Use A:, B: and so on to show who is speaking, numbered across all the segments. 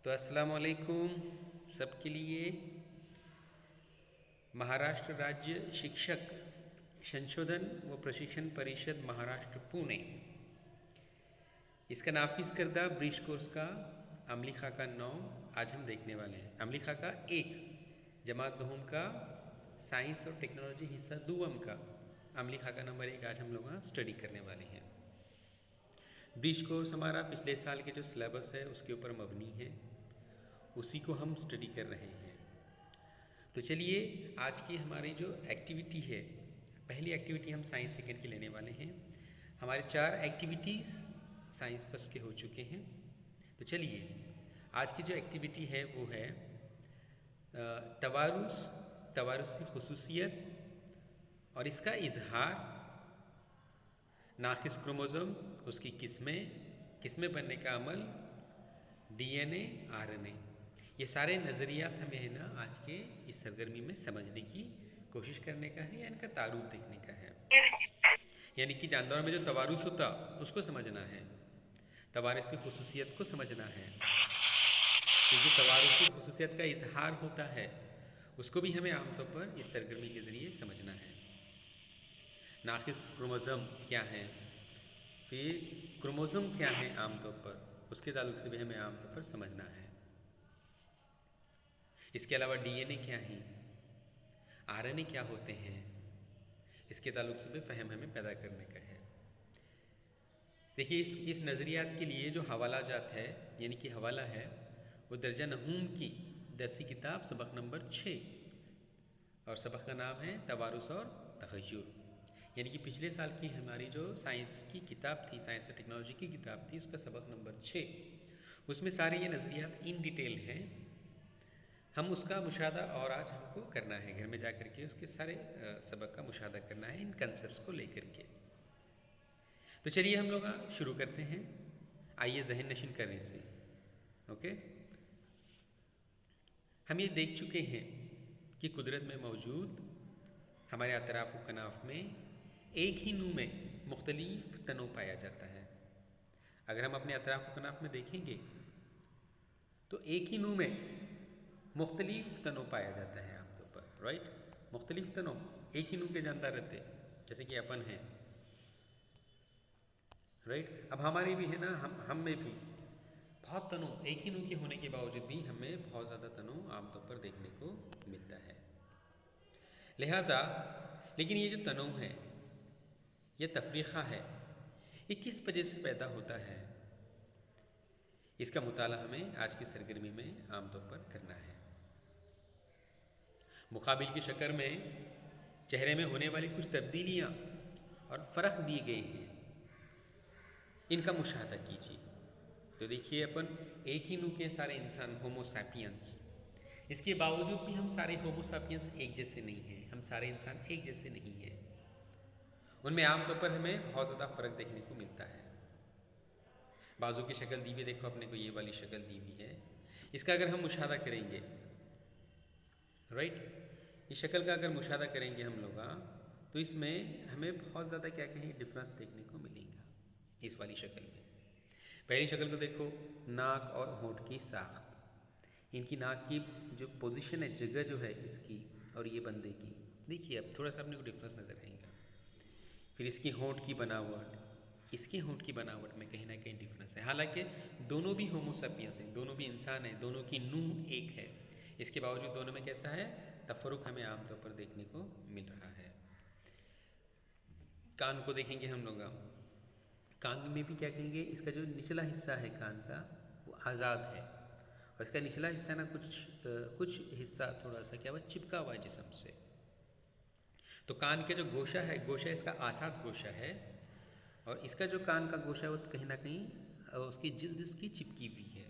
A: तो अस्सलाम वालेकुम सबके लिए। महाराष्ट्र राज्य शिक्षक संशोधन व प्रशिक्षण परिषद महाराष्ट्र पुणे, इसका नाफिज करदा ब्रिज कोर्स का अमली खाका 9 आज हम देखने वाले हैं। अमली खाका 1 जमात दोहम का साइंस और टेक्नोलॉजी हिस्सा दुवम का अमली खाका नंबर 1 आज हम लोग स्टडी करने वाले हैं। ब्रिज कोर्स हमारा पिछले साल के जो सिलेबस है उसके ऊपर मबनी है, उसी को हम स्टडी कर रहे हैं। तो चलिए आज की हमारी जो एक्टिविटी है, पहली एक्टिविटी हम साइंस सेकेंड की लेने वाले हैं। हमारे 4 एक्टिविटीज़ साइंस फर्स्ट के हो चुके हैं। तो चलिए आज की जो एक्टिविटी है वो है तवारुस की खुसूसियत और इसका इजहार, नाकिस क्रोमोसोम उसकी किस्में बनने का अमल, डीएनए आरएनए, ये सारे नज़रियात हमें है ना आज के इस सरगर्मी में समझने की कोशिश करने का है या इनका तारुफ देखने का है। यानी कि जानदारों में जो तवारुस होता उसको समझना है, तवारुस की खुसूसियत को समझना है कि जो तवारुस की खुसूसियत का इजहार होता है उसको भी हमें आमतौर पर इस सरगर्मी के ज़रिए समझना है। नाकिस क्रोमोसोम क्या है, फिर क्रोमोसोम क्या है आमतौर पर, उसके ताल्लुक से भी हमें आमतौर पर समझना है। इसके अलावा डीएनए क्या है, आरएनए क्या होते हैं, इसके ताल्लुक से भी फहम हमें पैदा करने का है। देखिए इस नज़रियात के लिए जो हवाला जात है यानी कि हवाला है वो दर्जा नहूम की दरसी किताब सबक नंबर 6 और सबक का नाम है तवारुस और तगय्युर। यानी कि पिछले साल की हमारी जो साइंस की किताब थी, साइंस और टेक्नोलॉजी की किताब थी, उसका सबक नंबर 6, उसमें सारे ये नज़रियात इन डिटेल हैं। हम उसका मुशाहदा और आज हमको करना है, घर में जा कर के उसके सारे सबक का मुशाहदा करना है इन कंसेप्ट्स को लेकर के। तो चलिए हम लोग शुरू करते हैं। आइए जहन नशीन करने से। ओके, हम ये देख चुके हैं कि कुदरत में मौजूद हमारे अतराफ़ व कनाफ में एक ही नू में मुख्तलिफ तनों पाया जाता है। अगर हम अपने अतराफ़ व कनाफ में देखेंगे तो एक ही नू में मुख्तलिफ तनों पाया जाता है आमतौर पर, राइट। मुख्तलिफ तनों एक ही नू के जानदार रहते, जैसे कि अपन हैं, राइट। अब हमारी भी है ना, हम में भी बहुत तनों एक ही नू के होने के बावजूद भी हमें बहुत ज़्यादा तनों आमतौर पर देखने को मिलता है। लिहाजा लेकिन ये जो तनों है, ये तफरीक़ा है, ये किस वजह से पैदा होता है, इसका मुताला हमें आज की सरगर्मी में आमतौर पर करना है। मुकाबिल की शक्ल में चेहरे में होने वाली कुछ तब्दीलियाँ और फ़र्क दिए गए हैं, इनका मुशाहदा कीजिए। तो देखिए अपन एक ही नू के सारे इंसान होमो सैपियंस, इसके बावजूद भी हम सारे होमो सैपियंस एक जैसे नहीं हैं, हम सारे इंसान एक जैसे नहीं हैं। उनमें आमतौर पर हमें बहुत ज़्यादा फ़र्क देखने को मिलता है। बाजू की शक्ल दी हुई देखो अपने को, ये वाली शक्ल दी हुई है, इसका अगर हम मुशाहदा करेंगे, राइट, इस शक्ल का अगर मुशाहदा करेंगे हम लोग तो इसमें हमें बहुत ज़्यादा क्या कहें डिफरेंस देखने को मिलेगा। इस वाली शक्ल में पहली शक्ल को देखो, नाक और होंठ की साख्त, इनकी नाक की जो पोजीशन है, जगह जो है इसकी और ये बंदे की, देखिए अब थोड़ा सा अपने को डिफरेंस नज़र आएगा। फिर इसकी होंठ की बनावट, इसके होंठ की बनावट में कहीं ना कहीं डिफरेंस है। हालांकि दोनों भी होमो सैपियंस हैं, दोनों भी इंसान हैं, दोनों की नूह एक है, इसके बावजूद दोनों में कैसा है तफरुक हमें आमतौर पर देखने को मिल रहा है। कान को देखेंगे हम लोग, कान में भी क्या कहेंगे, इसका जो निचला हिस्सा है कान का वो आज़ाद है और इसका निचला हिस्सा ना कुछ हिस्सा थोड़ा सा क्या हुआ चिपका हुआ है जिस्म से। तो कान के जो गोशा है, गोशा इसका आसाद गोशा है और इसका जो कान का गोशा है वो कहीं ना कहीं उसकी जिल्द इसकी चिपकी हुई है।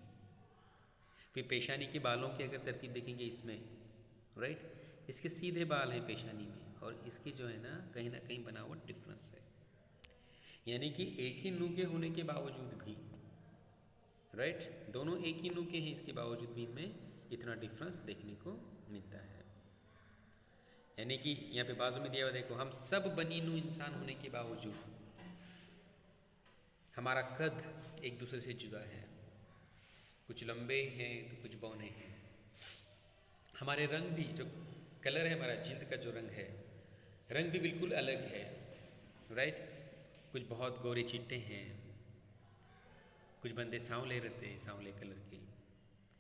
A: फिर पेशानी के बालों की अगर तरतीब देखेंगे इसमें, राइट, इसके सीधे बाल हैं पेशानी में और इसकी जो है ना कहीं बनावट डिफरेंस है। यानी कि एक ही नू के होने के बावजूद भी, राइट, दोनों एक ही नू के हैं, इसके बावजूद भी इनमें इतना डिफरेंस देखने को मिलता है। यानी कि यहाँ पे बाजू में दिया हुआ देखो, हम सब बनी नू इंसान होने के बावजूद हमारा कद एक दूसरे से जुदा है, कुछ लंबे हैं तो कुछ बौने हैं। हमारे रंग भी, जो कलर है हमारा जिल्द का जो रंग है, रंग भी बिल्कुल अलग है, राइट। कुछ बहुत गोरे चिट्टे हैं, कुछ बंदे सांवले रहते हैं, सांवले कलर के,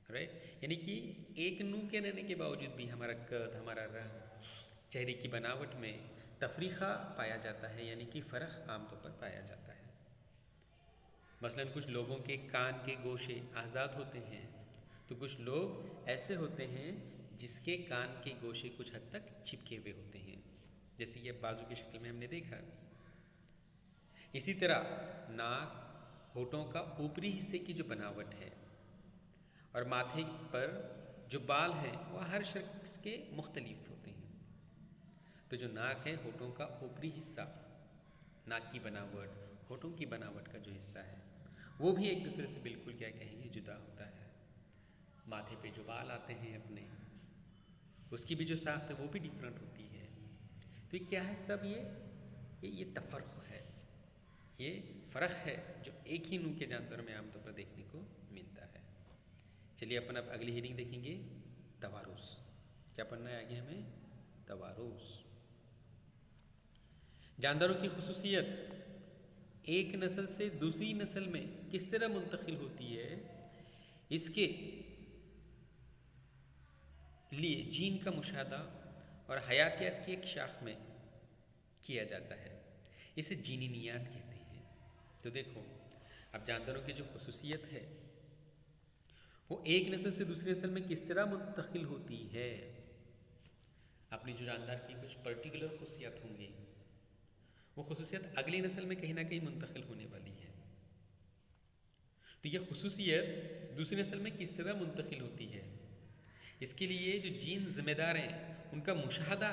A: राइट। यानी कि एक नूह के रहने के बावजूद भी हमारा कद, हमारा रंग, चेहरे की बनावट में तफरीक़ा पाया जाता है, यानी कि फ़र्क आमतौर पर पाया जाता है। मसलन कुछ लोगों के कान के गोशे आज़ाद होते हैं, तो कुछ लोग ऐसे होते हैं जिसके कान के गोशे कुछ हद तक चिपके हुए होते हैं, जैसे ये बाजू की शक्ल में हमने देखा। इसी तरह नाक, होठों का ऊपरी हिस्से की जो बनावट है और माथे पर जो बाल हैं वह हर शख्स के मुख्तलिफ होते हैं। तो जो नाक है, होठों का ऊपरी हिस्सा, नाक की बनावट, होठों की बनावट का जो हिस्सा है वो भी एक दूसरे से बिल्कुल क्या कहेंगे जुदा होता है। माथे पे जो बाल आते हैं अपने, उसकी भी जो साख्त है वो भी डिफरेंट होती है। तो ये क्या है, सब ये तफर्क है, ये फ़र्क है जो एक ही नूह के जानवरों में आमतौर पर देखने को मिलता है। चलिए अपन अब अगली हेडिंग देखेंगे, तवारुस। क्या पढ़ना है आगे हमें? तवारुस। जानवरों की खुसूसियत एक नस्ल से दूसरी नस्ल में किस तरह मुंतकिल होती है, इसके लिए जीन का मुशाहदा और हयातियात की एक शाख में किया जाता है। इसे जीनिनियात कहते हैं। तो देखो, अब जानवरों की जो खुसूसियत है वो एक नस्ल से दूसरी नस्ल में किस तरह मुंतकिल होती है। अपनी जो जानदार की कुछ पर्टिकुलर खुसूसियात होंगी, वो खुसूसियत अगली नस्ल में कहीं ना कहीं मुंतकिल होने वाली है। तो यह खुसूसियत दूसरी नस्ल में किस तरह मुंतकिल होती है, इसके लिए जो जीन जिम्मेदार हैं उनका मुशाहदा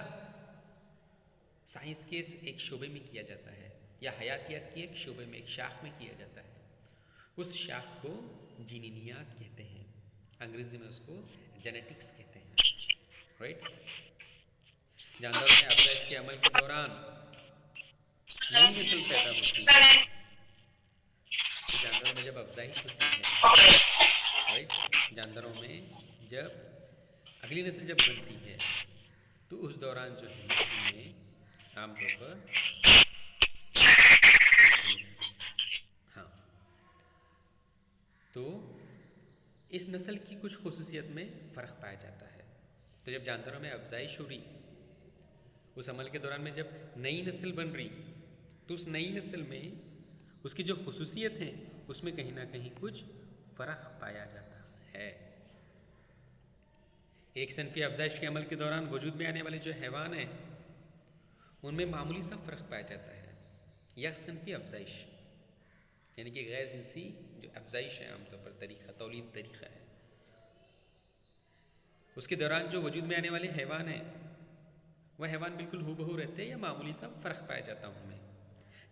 A: साइंस के एक शोबे में किया जाता है, या हयातियात के एक शोबे में, एक शाख में किया जाता है। उस शाख को जीनिनियात कहते हैं, अंग्रेजी में उसको जेनेटिक्स कहते हैं, राइट। जानदारों में आफजाइश के अमल के दौरान नई नस्ल पैदा होती है। तो जानदारों में जब अफजाइश होती है, राइट, जानदारों में जब अगली नस्ल जब बनती है, तो उस दौरान जो है ना, उनमें आमतौर पर, हाँ, तो इस नस्ल की कुछ खुसूसियत में फ़र्क पाया जाता है। तो जब जानवरों में अफजाइश हो रही, उस अमल के दौरान में जब नई नस्ल बन रही, तो उस नई नस्ल में उसकी जो खुसूसियत हैं उसमें कहीं ना कहीं कुछ फ़र्क पाया जाता है। एक सनफी अफजाइश के अमल के दौरान वजूद में आने वाले जो हैवान हैं उनमें मामूली सा फ़र्क पाया जाता है। यह सनफी अफजाइश यानी कि गैर जिनसी जो अफजाइश है, आमतौर पर तरीक़ा, तौलीद तरीक़ा है, उसके दौरान जो वजूद में आने वाले हैवान हैं वह हैवान बिल्कुल हूबहू रहते हैं या मामूली सा फ़र्क पाया जाता है उनमें।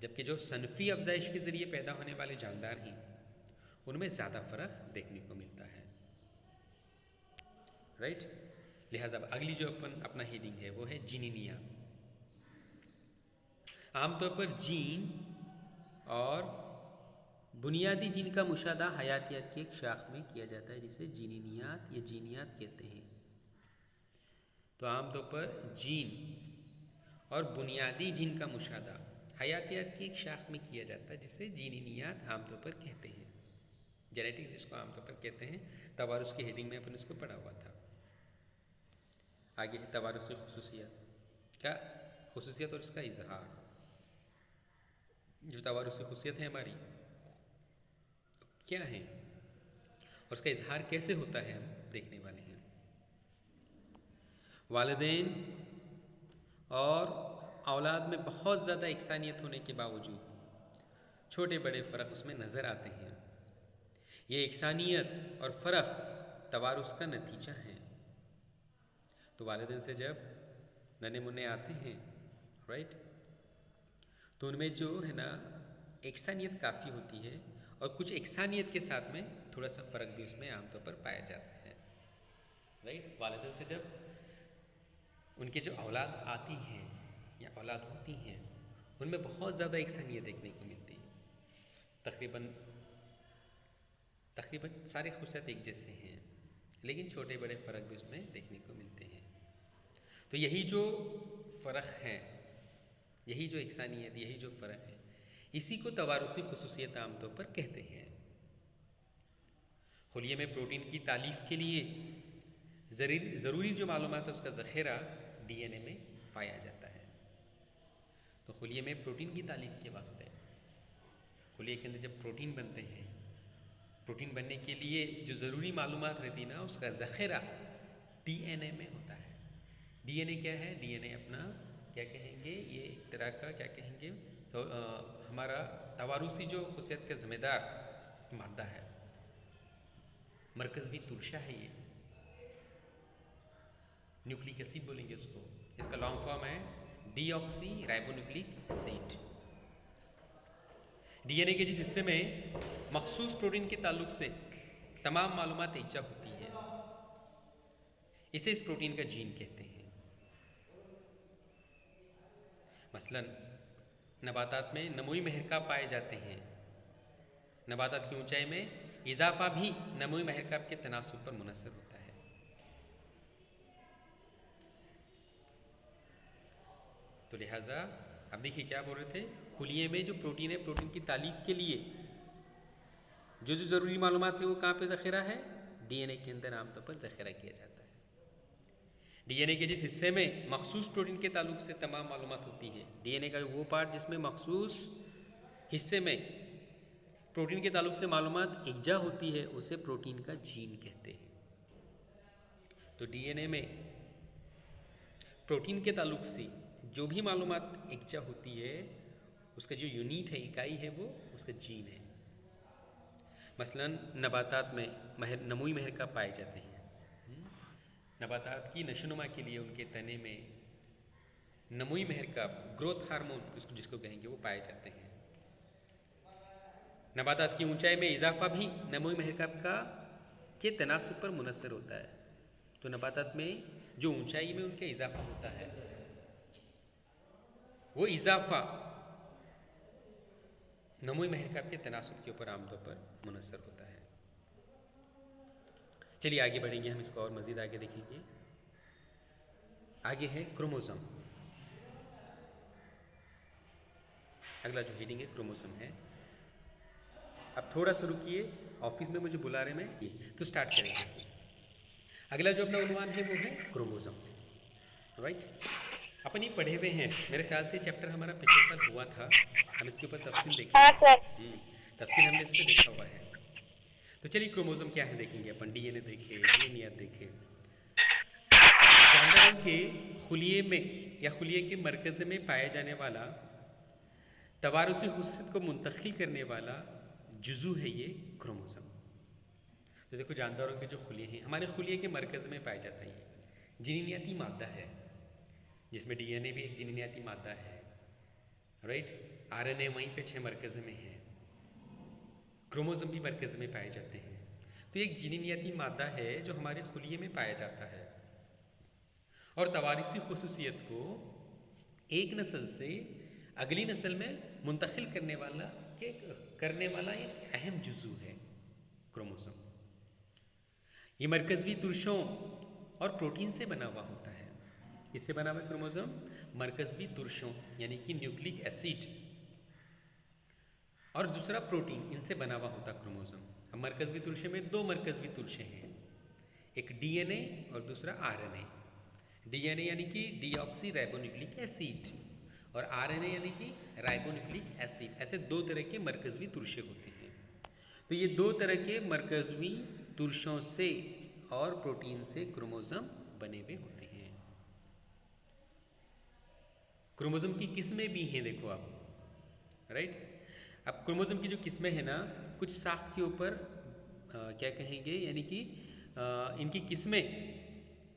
A: जबकि जो सनफी अफजाइश के ज़रिए पैदा होने वाले जानदार हैं उनमें ज़्यादा फ़र्क देखने को मिलता है, राइट। लिहाजा अगली जो अपना हेडिंग है वो है जीनिनिया। आमतौर पर जीन और बुनियादी जीन का मुशाहदा हयातियात की एक शाख में किया जाता है, जिसे जीनिनियात या जीनियात कहते हैं। तो आमतौर पर जीन और बुनियादी जीन का मुशाहदा हयातियात की एक शाख में किया जाता है, जिसे जीनिनियात आमतौर पर कहते हैं। जेनेटिक्स जिसको आमतौर पर कहते हैं, तवारुस की हेडिंग में अपन इसको पढ़ा हुआ था। आगे है तवारुस की खुसूसियत। क्या खुसूसियत और इसका इजहार। जो तवारुस की खुसूसियत है हमारी क्या है और उसका इजहार कैसे होता है, हम देखने वाले हैं। वालिदैन और औलाद में बहुत ज़्यादा इकसानियत होने के बावजूद छोटे बड़े फ़र्क उसमें नज़र आते हैं। ये इकसानियत और फ़र्क तवारुस का नतीजा है। तो वालिदैन से जब नन्हे मुन्ने आते हैं, राइट, तो उनमें जो है ना इकसानियत काफ़ी होती है, और कुछ इकसानियत के साथ में थोड़ा सा फ़र्क भी उसमें आमतौर पर पाया जाता है, राइट। वालिदैन से जब उनके जो औलाद आती हैं या औलाद होती हैं, उनमें बहुत ज़्यादा इकसानियत देखने को मिलती है। तकरीबन तकरीबन सारे खुसियत एक जैसे हैं, लेकिन छोटे बड़े फ़र्क भी उसमें देखने को मिलते हैं। तो यही जो फ़र्क है, यही जो एकसानियत, यही जो फ़र्क है, इसी को तवारुसी खुसूसियत आमतौर पर कहते हैं। खुलिये में प्रोटीन की तालीफ़ के लिए ज़रूरी जो मालूमात है उसका ज़ख़ीरा डीएनए में पाया जाता है। तो खुलिये में प्रोटीन की तालीफ़ के वास्ते, खुलिये के अंदर जब प्रोटीन बनते हैं, प्रोटीन बनने के लिए जो ज़रूरी मालूमात रहती ना, उसका ज़ख़ीरा डीएनए में होता है। डीएनए क्या है? डीएनए अपना क्या कहेंगे, ये एक तरह का क्या कहेंगे, तो हमारा तवारुसी जो खुसियत का ज़िम्मेदार मादा है, मरकज़वी तुरशा है ये, न्यूक्लिक एसिड बोलेंगे उसको। इसका लॉन्ग फॉर्म है डीऑक्सी राइबोन्यूक्लिक एसिड। डीएनए के जिस हिस्से में मखसूस प्रोटीन के ताल्लुक से तमाम मालूमात एकजा होती है, इसे इस प्रोटीन का जीन कहते हैं। मसलन नबातात में नमूई महरका पाए जाते हैं। नबातात की ऊंचाई में इजाफा भी नमूई महरका के तनासुब पर मुनसर होता है। तो लिहाजा अब देखिए क्या बोल रहे थे, खुलिये में जो प्रोटीन है, प्रोटीन की तालीफ के लिए जो जो ज़रूरी मालूमात है वो कहाँ पे ज़ख़ीरा है? डीएनए के अंदर आमतौर पर ज़ख़ीरा किया जाता है। डीएनए के जिस हिस्से में मखसूस प्रोटीन के ताल्लुक से तमाम मालूमात होती है, डीएनए का वो पार्ट जिसमें मखसूस हिस्से में प्रोटीन के ताल्लुक से मालूमात एकजा होती है, उसे प्रोटीन का जीन कहते हैं। तो डीएनए में प्रोटीन के ताल्लुक से जो भी मालूमात एकजा होती है, उसका जो यूनिट है, इकाई है, वो उसका जीन है। मसलन नबातात में नमूई महरका पाए जाते हैं। नबातात की नशोनुमा के लिए उनके तने में नमूई महरका, ग्रोथ हार्मोन जिसको कहेंगे, वो पाए जाते हैं। नबातात की ऊंचाई में इजाफा भी नमूई महरका का के तनासुब पर मुनसर होता है। तो नबातात में जो ऊंचाई में उनके इजाफा होता है, वो इजाफा नमूई महरका के तनासुब के ऊपर आमतौर पर मुनसर होता है। चलिए आगे बढ़ेंगे, हम इसको और मज़ीद आगे देखेंगे। आगे है क्रोमोसोम। अगला जो हेडिंग है क्रोमोसोम है। अब थोड़ा सा रुकिए, ऑफिस में मुझे बुला रहे हैं, तो स्टार्ट करेंगे। अगला जो अपना उन्वान है वो है क्रोमोसोम, राइट। अपन ये पढ़े हुए हैं, मेरे ख्याल से चैप्टर हमारा पिछले साल हुआ था, हम इसके ऊपर तफसील देखें।
B: हाँ सर।
A: तफसील हमने इस पर देखा हुआ है। तो चलिए क्रोमोसोम क्या है देखेंगे अपन। डीएनए देखे, डीएनए देखे। जानवरों के खुलिये में या खुलिये के मरकज़ में पाया जाने वाला तवारुसी खुसूसियत को मुंतकिल करने वाला जुज़ू है ये क्रोमोसोम। तो देखो, जानवरों के जो खुलिये हैं, हमारे खुलिये के मरकज़ में पाया जाता है, जिनिनियाती मादा है, जिसमें डीएनए भी एक जिनिनियाती मादा है, राइट। आरएनए वहीं पे 6 मरकज़ में है, क्रोमोसोम भी मरकज़ में पाए जाते हैं। तो एक जिनिनियाती मादा है जो हमारे खुलिये में पाया जाता है और तवारिसी खुसूसियत को एक नस्ल से अगली नस्ल में मुंतकिल करने वाला एक अहम जुज़ू है क्रोमोसोम। ये मरकज़वी तुरशों और प्रोटीन से बना हुआ होता है। इससे बना हुआ क्रोमोसोम मरकज़वी तुरशों यानी कि न्यूक्लिक एसिड और दूसरा प्रोटीन, इनसे बना हुआ होता क्रोमोसोम। अब मरकज़वी तुरशे में 2 मरकज़वी तुरशे हैं, एक डीएनए और दूसरा आरएनए। डीएनए यानी कि डीऑक्सी राइबोन्यूक्लिक एसिड और आरएनए यानी कि राइबोन्यूक्लिक एसिड। ऐसे 2 तरह के मरकज़वी तुरशे होते हैं। तो ये 2 तरह के मरकज़वी तुरशों से और प्रोटीन से क्रोमोसोम बने हुए होते हैं। क्रोमोसोम की किस्में भी हैं, देखो आप, राइट। अब क्रोमोसोम की जो किस्में हैं ना, कुछ साख्त के ऊपर क्या कहेंगे, यानी कि इनकी किस्में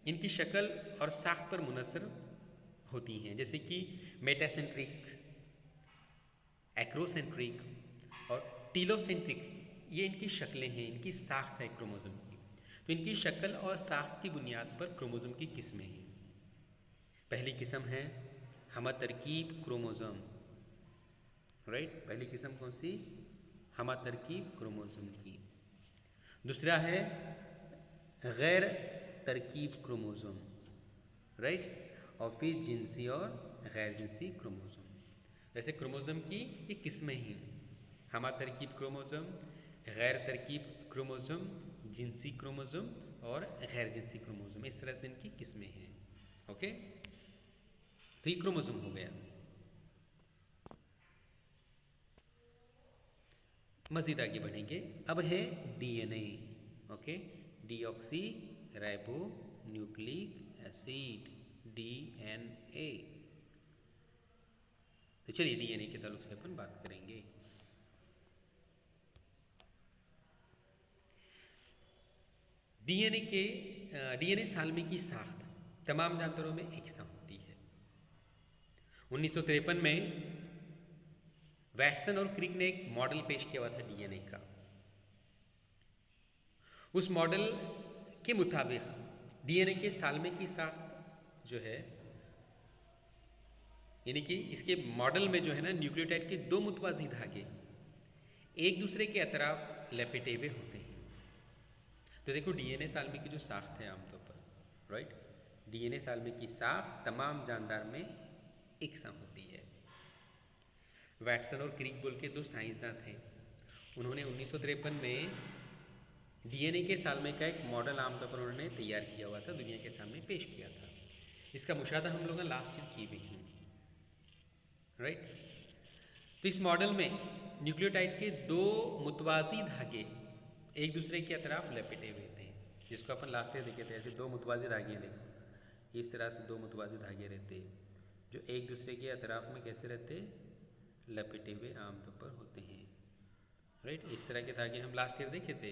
A: इनकी शक्ल और साख्त पर मुनसर होती हैं। जैसे कि मेटासेंट्रिक, एक्रोसेंट्रिक और टीलोसेंट्रिक, ये इनकी शक्लें हैं, इनकी साख्त है क्रोमोसोम की। तो इनकी शक्ल और साख्त की बुनियाद पर क्रोमोसोम की किस्में हैं। पहली किस्म है हम तरकीब क्रोमोसोम, राइट। पहली किस्म कौन सी? हम तरकीब क्रोमोसोम की। दूसरा है गैर तरकीब क्रोमोसोम, राइट, और फिर जिनसी और गैर जिनसी क्रोमोसोम। वैसे क्रोमोसोम की ये किस्में ही, हमा तरकीब क्रोमोसोम, गैर तरकीब क्रोमोसोम, जिनसी क्रोमोसोम और गैर जिनसी क्रोमोसोम, इस तरह से इनकी किस्में हैं। ओके, तो ये क्रोमोसोम हो गया। मज़ीद आगे बढ़ेंगे। अब है DNA. Okay, deoxy ribo nucleic acid, DNA. तो चलिए डीएनए के ताल्लुक से अपन बात करेंगे। डीएनए सालमे की साख्त तमाम जानवरों में एक सा होती है। 1953 में वैटसन और क्रिक ने एक मॉडल पेश किया हुआ था डीएनए का। उस मॉडल के मुताबिक डीएनए के सालमे की साख्त जो है, यानी कि इसके मॉडल में जो है ना, न्यूक्लियोटाइड के दो मुतवाज़ी धागे एक दूसरे के अतराफ लपेटे हुए होते हैं। तो देखो डीएनए सालमे की जो साख्त है आमतौर पर, राइट, डीएनए सालमे की साख्त तमाम जानदार में एक सा होती है। वैटसन और क्रिक बोल के दो साइंसदान थे। उन्होंने 1953 में डीएनए के सालमे का एक मॉडल आमतौर पर उन्होंने तैयार किया हुआ था, दुनिया के सामने पेश किया था। इसका मुशाहदा हम लोग लास्ट ईयर की भी हैं, राइट। तो इस मॉडल में न्यूक्लियोटाइड के दो मुतवाज़ी धागे एक दूसरे के अतराफ लपेटे हुए थे, जिसको अपन लास्ट ईयर देखे थे। ऐसे दो मुतवाज़ी धागे हैं, देखो इस तरह से दो मुतवाज़ी धागे रहते जो एक दूसरे के अतराफ में कैसे रहते, लपेटे हुए आमतौर पर होते हैं, राइट। इस तरह के धागे हम लास्ट ईयर देखे थे।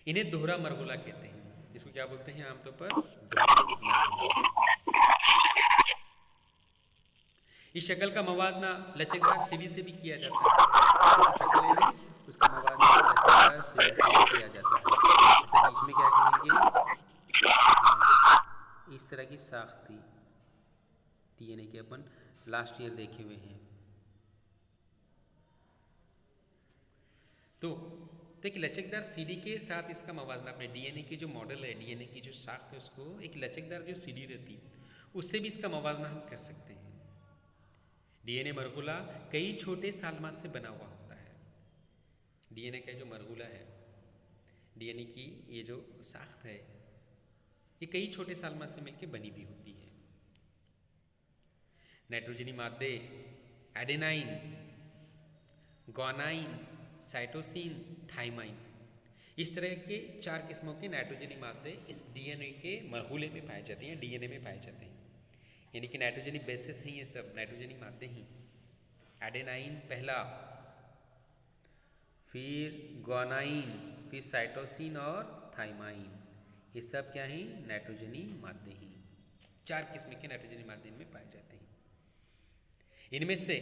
A: इन्हें दोहरा मरगुला कहते हैं। इसको क्या बोलते हैं आमतौर पर, दोहरा मरगुला। इस शक्ल का मवाजना लचकदार सीढ़ी से भी किया जाता है। जो शक्ल है ना, उसका मवाजना लचकदार सीढ़ी से भी किया जाता है। ऐसे बीच में क्या कहेंगे, इस तरह की साख्ती डीएनए के अपन लास्ट ईयर देखे हुए हैं। तो एक लचकदार सीढ़ी के साथ इसका मवाजना, अपने डीएनए की जो मॉडल है, डीएनए की जो साख्त है, उसको एक लचकदार जो सीढ़ी रहती उससे भी इसका मवाजना हम कर सकते हैं। डीएनए मरगुला कई छोटे सालमास से बना हुआ होता है। डीएनए का जो मरगुला है, डीएनए की ये जो साख्त है, ये कई छोटे सालमास से मिलकर बनी भी होती है। नाइट्रोजनी मादे एडेनाइन, ग्वानाइन, साइटोसिन, थाइमाइन, इस तरह के 4 किस्मों के नाइट्रोजनी मादे इस डीएनए के मरगुले में पाए जाते हैं, डीएनए में पाए जाते हैं। यानी कि नाइट्रोजनी बेसिस हैं, ये सब नाइट्रोजनी मादे ही। एडेनाइन पहला, फिर ग्वानाइन, फिर साइटोसिन और थाइमाइन, ये सब क्या हैं, नाइट्रोजनी मादे ही। 4 किस्म के नाइट्रोजनी मादे इनमें पाए जाते हैं। इनमें से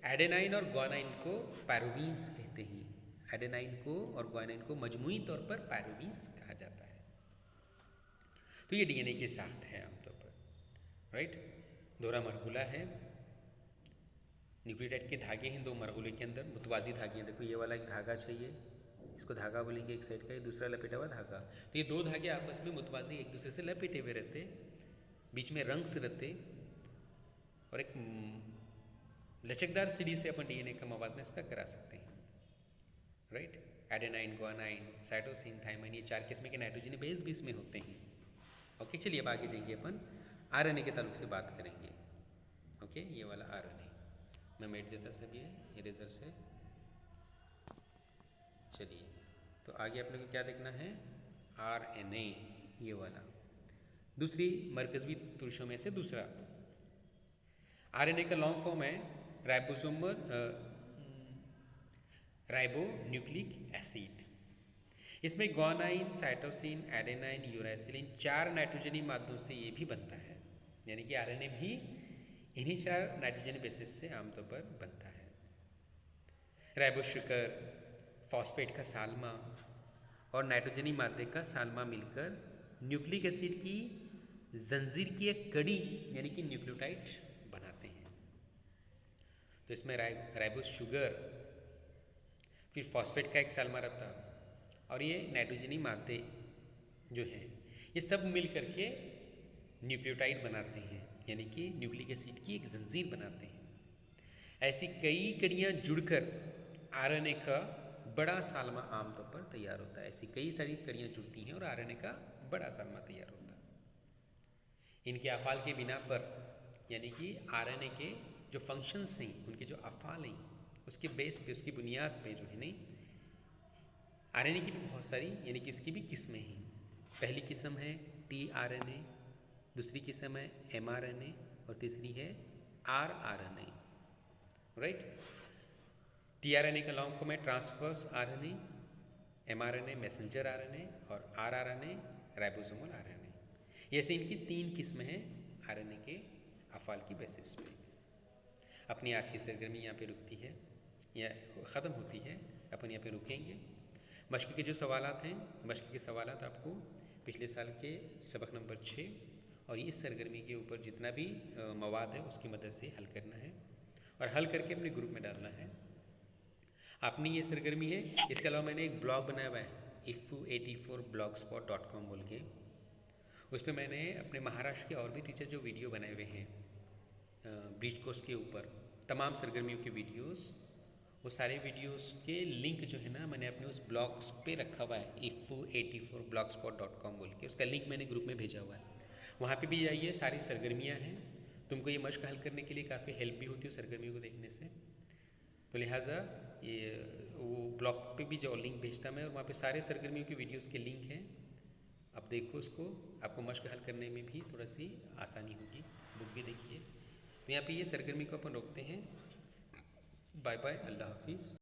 A: एडेनाइन और ग्वानाइन को पायरुवीन्स कहते हैं। एडेनाइन को और ग्वानाइन को मजमूई तौर पर पायरुवीन्स कहा जाता है। तो ये डीएनए की साख्त है आमतौर पर, राइट। दोहरा मरगुला है, न्यूक्लियोटाइड के धागे हैं दो मरगुले के अंदर, मुतवाज़ी धागे हैं। देखो ये वाला एक धागा चाहिए, इसको धागा बोलेंगे एक साइड का, ये दूसरा लपेटा हुआ धागा। तो ये दो धागे आपस में मुतवाज़ी एक दूसरे से लपेटे हुए रहते, बीच में रंग से रहते, और एक लचकदार सीढ़ी से अपन डीएनए का मवाजना इसका करा सकते हैं, right. Adenine, guanine, cytosine, thymine, ये 4 किस्म के नाइट्रोजनी बेस भी इसमें होते हैं। ओके, चलिए अब आगे जाएंगे, अपन आरएनए के ताल्लुक से बात करेंगे। ओके, ये वाला आरएनए मैं मेट देता सभी है इरेजर से। चलिए, तो आगे आप लोग को क्या देखना है, आरएनए, ये वाला दूसरी मरकज़वी पुरुषों में से दूसरा। आरएनए का लॉन्ग फॉर्म है राइबो न्यूक्लिक एसिड। इसमें ग्वानाइन, साइटोसिन, एडेनाइन, यूरासिलिन 4 नाइट्रोजनी मादों से ये भी बनता है। यानी कि आरएनए भी इन्हीं 4 नाइट्रोजनी बेसिस से आमतौर पर बनता है। राइबो शुगर, फॉस्फेट का सालमा और नाइट्रोजनी मादे का सालमा मिलकर न्यूक्लिक एसिड की जंजीर की एक कड़ी यानी कि न्यूक्लियोटाइड बनाते हैं। तो इसमें राइबो शुगर, फिर फॉस्फेट का एक सालमा रहता, और ये नाइट्रोजनी मादे जो हैं ये सब मिल करके न्यूक्लियोटाइड बनाते हैं, यानी कि न्यूक्लिक एसिड की एक जंजीर बनाते हैं। ऐसी कई कड़ियाँ जुड़कर आरएनए का बड़ा सालमा आमतौर पर तैयार होता है। ऐसी कई सारी कड़ियाँ जुड़ती हैं और आरएनए का बड़ा सालमा तैयार होता है। इनके अफ़ाल के बिना पर, यानी कि आरएनए के जो फंक्शंस हैं, उनके जो अफ़ाल हैं, उसके बेस पे, उसकी बुनियाद पे जो है नहीं, आरएनए की भी बहुत सारी, यानी कि इसकी भी किस्में हैं। पहली किस्म है टीआरएनए, दूसरी किस्म है एमआरएनए और तीसरी है आरआरएनए। राइट। टीआरएनए का लॉन्ग फॉर्म है transverse RNA, mRNA messenger RNA और आरआरएनए राइबोसोमल आरएनए। ऐसे इनकी 3 किस्में हैं आरएनए के अफ़ाल की बेसिस पे। अपनी आज की सरगर्मी यहाँ पे रुकती है या ख़त्म होती है, अपन यहाँ पे रुकेंगे। मश्क के जो सवालात हैं, मश्क के सवालात आपको पिछले साल के सबक नंबर 6 और इस सरगर्मी के ऊपर जितना भी मवाद है उसकी मदद से हल करना है और हल करके अपने ग्रुप में डालना है। अपनी ये सरगर्मी है। इसके अलावा मैंने एक ब्लॉग बनाया हुआ है ifu84blogspot.com बोल के। उस पर मैंने अपने महाराष्ट्र के और भी टीचर जो वीडियो बनाए हुए हैं ब्रीच कोर्स के ऊपर, तमाम सरगर्मियों के वीडियोस, वो सारे वीडियोस के लिंक जो है ना मैंने अपने उस ब्लॉग्स पे रखा हुआ है ifu84blogspot.com बोल के। उसका लिंक मैंने ग्रुप में भेजा हुआ है, वहाँ पे भी जाइए। सारी सरगर्मियाँ हैं, तुमको ये मश्क हल करने के लिए काफ़ी हेल्प भी होती है सरगर्मियों को देखने से। तो लिहाजा ये वो ब्लॉग पे भी जो लिंक भेजता मैं, और वहाँ पे सारे सरगर्मियों के वीडियोस के लिंक हैं। अब देखो उसको, आपको मश्क हल करने में भी थोड़ा सी आसानी होगी। बुक भी देखिए। तो यहाँ पे ये सरगर्मी को अपन रोकते हैं। बाय बाय, अल्लाह हाफिज़।